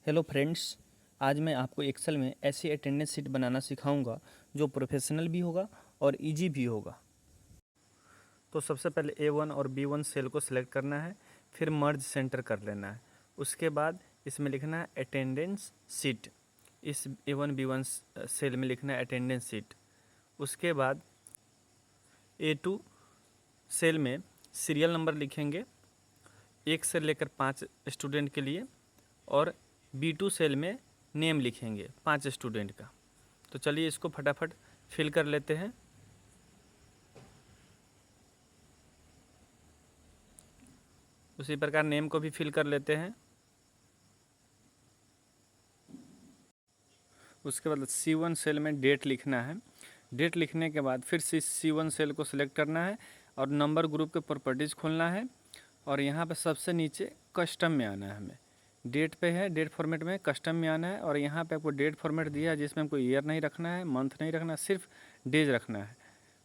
Hello friends. आज मैं आपको एक्सेल में ऐसी अटेंडेंस शीट बनाना सिखाऊंगा जो प्रोफेशनल भी होगा और इजी भी होगा। तो सबसे पहले A1 और B1 सेल को सिलेक्ट करना है, फिर मर्ज सेंटर कर लेना है। उसके बाद इसमें लिखना है अटेंडेंस शीट। इस A1 B1 सेल में लिखना है अटेंडेंस शीट। उसके बाद A2 सेल में सीरियल नंबर लिखेंगे 1 से लेकर 5 स्टूडेंट के लिए, और B2 सेल में नेम लिखेंगे 5 स्टूडेंट का। तो चलिए इसको फटाफट फिल कर लेते हैं। उसी प्रकार नेम को भी फिल कर लेते हैं। उसके बाद C1 सेल में डेट लिखना है। डेट लिखने के बाद फिर C1 सेल को सिलेक्ट करना है और नंबर ग्रुप के प्रॉपर्टीज़ खोलना है, और यहाँ पे सबसे नीचे कस्टम में आना है। हमें डेट पे है, डेट फॉर्मेट में कस्टम में आना है, और यहाँ पे आपको डेट फॉर्मेट दिया है जिसमें हमको ईयर नहीं रखना है, मंथ नहीं रखना है, सिर्फ डेज रखना है।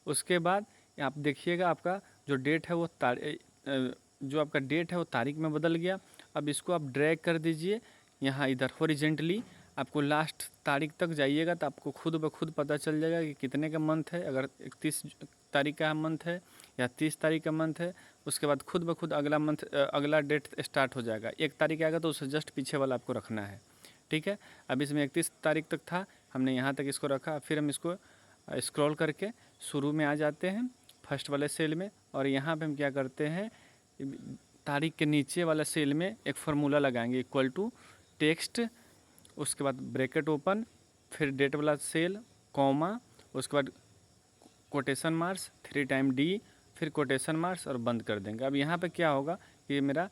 उसके बाद आप देखिएगा आपका जो डेट है वो जो आपका डेट है वो तारीख में बदल गया। अब इसको आप ड्रैग कर दीजिए यहाँ इधर हॉरिजेंटली। आपको लास्ट तारीख तक जाइएगा तो आपको खुद ब खुद पता चल जाएगा कि कितने का मंथ है। अगर 31 तारीख का मंथ है या 30 तारीख का मंथ है, उसके बाद खुद ब खुद अगला मंथ अगला डेट स्टार्ट हो जाएगा। 1 तारीख आएगा तो उससे जस्ट पीछे वाला आपको रखना है। ठीक है, अब इसमें 31 तारीख तक था, हमने यहाँ तक इसको रखा। फिर हम इसको स्क्रॉल करके शुरू में आ जाते हैं फर्स्ट वाले सेल में, और यहाँ पे हम क्या करते हैं, तारीख के नीचे वाला सेल में एक फार्मूला लगाएंगे इक्वल टू टेक्स्ट, उसके बाद ब्रैकेट ओपन, फिर डेट वाला सेल कॉमा, उसके बाद कोटेशन मार्क्स 3 टाइम डी, फिर कोटेशन मार्क्स और बंद कर देंगे। अब यहाँ पे क्या होगा कि मेरा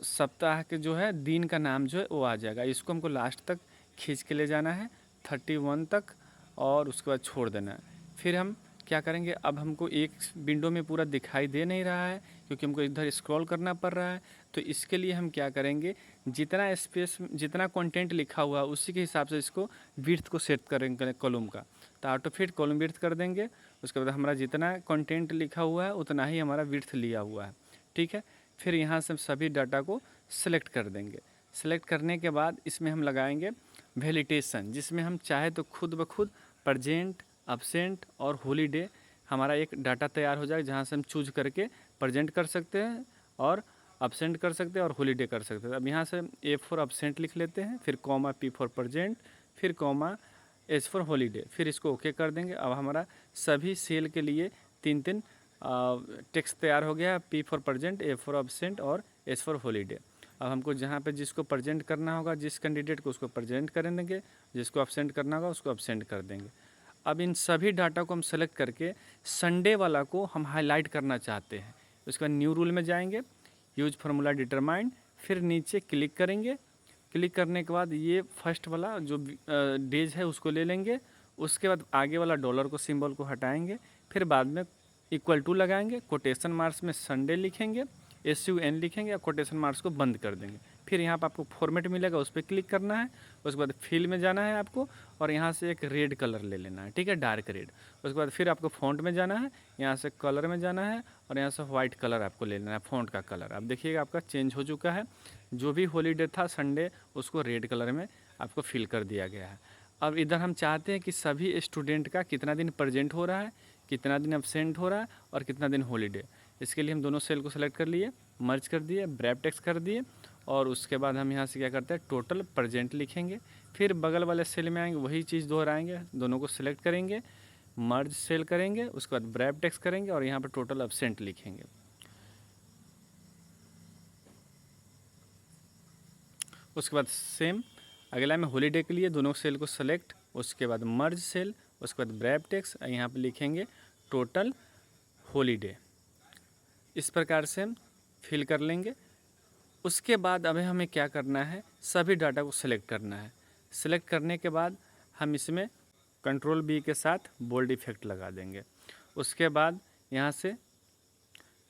सप्ताह के जो है दिन का नाम जो है वो आ जाएगा। इसको हमको लास्ट तक खींच के ले जाना है 31 तक, और उसके बाद छोड़ देना है। फिर हम क्या करेंगे, अब हमको एक विंडो में पूरा दिखाई दे नहीं रहा है क्योंकि हमको इधर स्क्रॉल करना पड़ रहा है। तो इसके लिए हम क्या करेंगे, जितना स्पेस जितना कंटेंट लिखा हुआ है उसी के हिसाब से इसको विड्थ को सेट करेंगे कॉलम का। तो ऑटो फिट कॉलम विड्थ कर देंगे। उसके बाद हमारा जितना कंटेंट लिखा हुआ है उतना ही हमारा विड्थ लिया हुआ है। ठीक है, फिर यहाँ से सभी डाटा को सिलेक्ट कर देंगे। सिलेक्ट करने के बाद इसमें हम लगाएंगे वैलिडेशन, जिसमें हम चाहे तो खुद ब खुद प्रेजेंट, अब्सेंट और हॉलीडे हमारा एक डाटा तैयार हो जाए, जहाँ से हम चूज करके प्रेजेंट कर सकते हैं और अब्सेंट कर सकते हैं और हॉलीडे कर सकते हैं। अब यहाँ से A फॉर अब्सेंट लिख लेते हैं, फिर कॉमा P फॉर प्रेजेंट, फिर कॉमा S फॉर हॉलीडे, फिर इसको ओके कर देंगे। अब हमारा सभी सेल के लिए 3 टेक्स्ट तैयार हो गया, P for present, A for absent और S फॉर हॉलीडे। अब हमको जहाँ पे जिसको प्रेजेंट करना होगा, जिस कैंडिडेट को, उसको प्रेजेंट कर देंगे, जिसको अब्सेंट करना होगा उसको अब्सेंट कर देंगे। अब इन सभी डाटा को हम सेलेक्ट करके संडे वाला को हम हाईलाइट करना चाहते हैं। उसके बाद न्यू रूल में जाएंगे, यूज फार्मूला डिटरमाइन, फिर नीचे क्लिक करेंगे। क्लिक करने के बाद ये फर्स्ट वाला जो डेज है उसको ले लेंगे। उसके बाद आगे वाला डॉलर को सिंबल को हटाएंगे, फिर बाद में इक्वल टू लगाएंगे, कोटेशन मार्क्स में संडे लिखेंगे, SUN लिखेंगे, या कोटेशन मार्क्स को बंद कर देंगे। फिर यहाँ पर आपको फॉर्मेट मिलेगा, उस पर क्लिक करना है। उसके बाद फिल में जाना है आपको, और यहाँ से एक रेड कलर ले लेना है। ठीक है, डार्क रेड। उसके बाद फिर आपको फ़ॉन्ट में जाना है, यहाँ से कलर में जाना है, और यहाँ से वाइट कलर आपको ले लेना है, फ़ॉन्ट का कलर। अब देखिएगा आपका चेंज हो चुका है। जो भी हॉलीडे था संडे, उसको रेड कलर में आपको फिल कर दिया गया है। अब इधर हम चाहते हैं कि सभी स्टूडेंट का कितना दिन प्रेजेंट हो रहा है, कितना दिन अब्सेंट हो रहा है और कितना दिन हॉलीडे। इसके लिए हम दोनों सेल को सेलेक्ट कर लिए, मर्ज कर दिए, ब्रैप टेक्स्ट कर दिए, और उसके बाद हम यहाँ से क्या करते हैं, टोटल प्रेजेंट लिखेंगे। फिर बगल वाले सेल में आएंगे, वही चीज़ दोहराएंगे, दोनों को सिलेक्ट करेंगे, मर्ज सेल करेंगे, उसके बाद ब्रैप टेक्स्ट करेंगे, और यहाँ पर टोटल अब्सेंट लिखेंगे। उसके बाद सेम अगला में हॉलीडे के लिए दोनों सेल को सेलेक्ट, उसके बाद मर्ज सेल, उसके बाद ब्रैप टेक्स्ट, यहाँ पे लिखेंगे टोटल हॉलीडे। इस प्रकार से हम फिल कर लेंगे। उसके बाद अभी हमें क्या करना है, सभी डाटा को सिलेक्ट करना है। सिलेक्ट करने के बाद हम इसमें कंट्रोल B के साथ बोल्ड इफेक्ट लगा देंगे। उसके बाद यहाँ से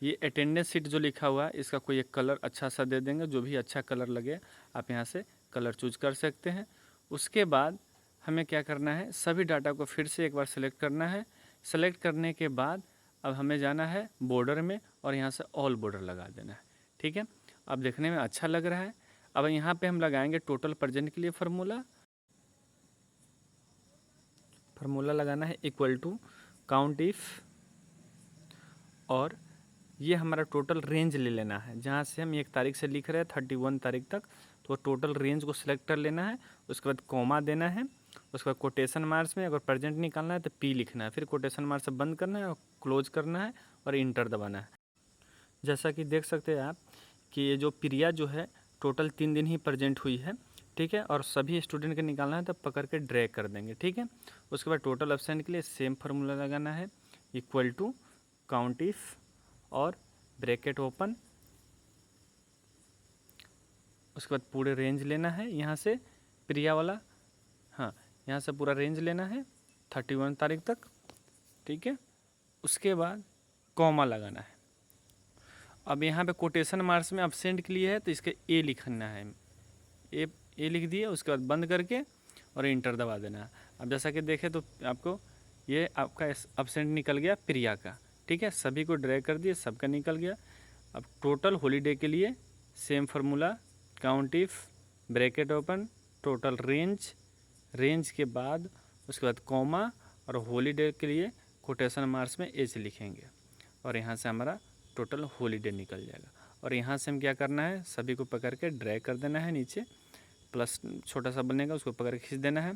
ये अटेंडेंस शीट जो लिखा हुआ है इसका कोई एक कलर अच्छा सा दे देंगे, जो भी अच्छा कलर लगे आप यहाँ से कलर चूज कर सकते हैं। उसके बाद हमें क्या करना है, सभी डाटा को फिर से एक बार सेलेक्ट करना है। सेलेक्ट करने के बाद अब हमें जाना है बॉर्डर में, और यहाँ से ऑल बॉर्डर लगा देना है। ठीक है, अब देखने में अच्छा लग रहा है। अब यहाँ पे हम लगाएंगे टोटल प्रेजेंट के लिए फार्मूला लगाना है इक्वल टू काउंट इफ़, और ये हमारा टोटल रेंज ले लेना है। जहाँ से हम 1 तारीख से लिख रहे हैं 31 तारीख तक, तो टोटल रेंज को सिलेक्ट कर लेना है। उसके बाद कॉमा देना है, उसके बाद कोटेशन मार्क्स में अगर प्रेजेंट निकालना है तो पी लिखना है, फिर कोटेशन मार्क्स से बंद करना है और क्लोज करना है और इंटर दबाना है। जैसा कि देख सकते हैं आप कि ये जो प्रिया जो है टोटल 3 दिन ही प्रेजेंट हुई है, ठीक है। और सभी स्टूडेंट के निकालना है तो पकड़ के ड्रैग कर देंगे, ठीक है। उसके बाद टोटल एब्सेंट के लिए सेम फार्मूला लगाना है इक्वल टू काउंट इफ और ब्रैकेट ओपन, उसके बाद पूरे रेंज लेना है यहाँ से प्रिया वाला, हाँ यहाँ से पूरा रेंज लेना है 31 तारीख तक, ठीक है। उसके बाद कॉमा लगाना है। अब यहाँ पे कोटेशन मार्क्स में एब्सेंट के लिए है तो इसके ए लिखना है, ए लिख दिए, उसके बाद बंद करके और इंटर दबा देना है। अब जैसा कि देखें तो आपको ये आपका एब्सेंट निकल गया प्रिया का, ठीक है। सभी को ड्रैग कर दिए, सबका निकल गया। अब टोटल हॉलीडे के लिए same formula count if bracket open total range के बाद उसके बाद कॉमा और हॉलीडे के लिए कोटेशन मार्क्स में एच लिखेंगे और यहाँ से हमारा टोटल हॉलीडे निकल जाएगा। और यहाँ से हम क्या करना है, सभी को पकड़ के ड्रैग कर देना है नीचे, प्लस छोटा सा बनेगा उसको पकड़ के खींच देना है।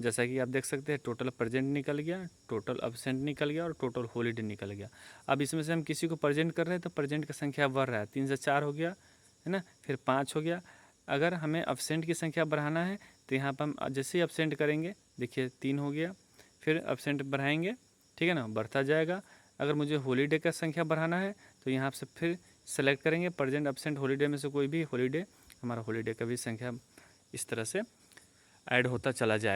जैसा कि आप देख सकते हैं टोटल प्रेजेंट निकल गया, टोटल एब्सेंट निकल गया और टोटल हॉलीडे निकल गया। अब इसमें से हम किसी को प्रेजेंट कर रहे हैं तो प्रेजेंट की संख्या बढ़ रहा है, 3 से 4 हो गया है ना, फिर 5 हो गया। अगर हमें एब्सेंट की संख्या बढ़ाना है तो यहाँ पर हम जैसे ही एब्सेंट करेंगे, देखिए 3 हो गया, फिर एब्सेंट बढ़ाएंगे, ठीक है ना, बढ़ता जाएगा। अगर मुझे हॉलीडे का संख्या बढ़ाना है तो यहाँ से फिर सेलेक्ट करेंगे प्रेजेंट एब्सेंट हॉलीडे में से कोई भी हॉलीडे, हमारा हॉलीडे का भी संख्या इस तरह से ऐड होता चला जाएगा।